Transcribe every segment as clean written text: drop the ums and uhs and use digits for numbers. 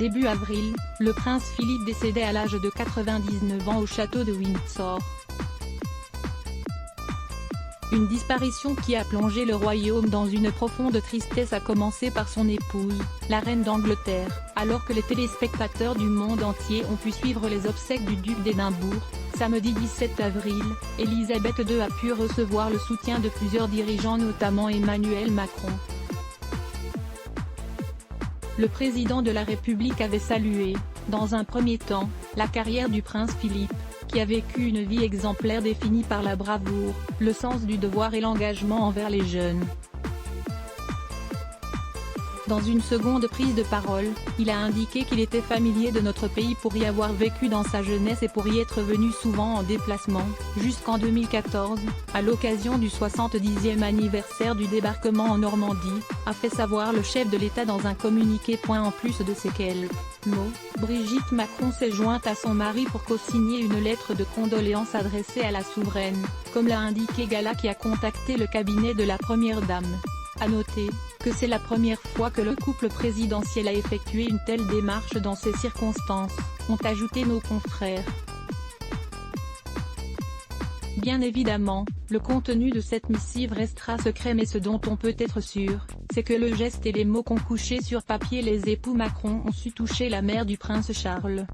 Début avril, le prince Philippe décédait à l'âge de 99 ans au château de Windsor. Une disparition qui a plongé le royaume dans une profonde tristesse, à commencer par son épouse, la reine d'Angleterre. Alors que les téléspectateurs du monde entier ont pu suivre les obsèques du duc d'Édimbourg, samedi 17 avril, Elisabeth II a pu recevoir le soutien de plusieurs dirigeants, notamment Emmanuel Macron. Le président de la République avait salué, dans un premier temps, la carrière du prince Philippe, qui a vécu une vie exemplaire définie par la bravoure, le sens du devoir et l'engagement envers les jeunes. Dans une seconde prise de parole, il a indiqué qu'il était familier de notre pays pour y avoir vécu dans sa jeunesse et pour y être venu souvent en déplacement, jusqu'en 2014, à l'occasion du 70e anniversaire du débarquement en Normandie, a fait savoir le chef de l'État dans un communiqué. En plus de ces quelques mots, Brigitte Macron s'est jointe à son mari pour co-signer une lettre de condoléances adressée à la souveraine, comme l'a indiqué Gala, qui a contacté le cabinet de la première dame. À noter que c'est la première fois que le couple présidentiel a effectué une telle démarche dans ces circonstances, ont ajouté nos confrères. Bien évidemment, le contenu de cette missive restera secret, mais ce dont on peut être sûr, c'est que le geste et les mots qu'ont couchés sur papier les époux Macron ont su toucher la mère du prince Charles.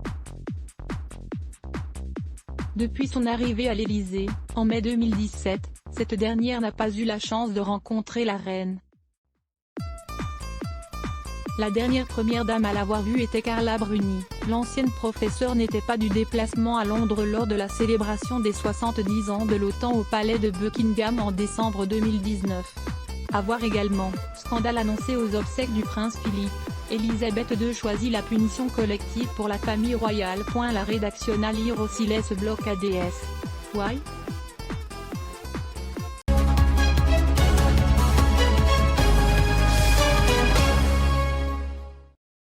Depuis son arrivée à l'Élysée, en mai 2017, cette dernière n'a pas eu la chance de rencontrer la reine. La dernière première dame à l'avoir vue était Carla Bruni. L'ancienne professeure n'était pas du déplacement à Londres lors de la célébration des 70 ans de l'OTAN au palais de Buckingham en décembre 2019. À voir également, scandale annoncé aux obsèques du prince Philippe, Elisabeth II choisit la punition collective pour la famille royale. La rédaction à lire aussi laisse bloc ADS. Why?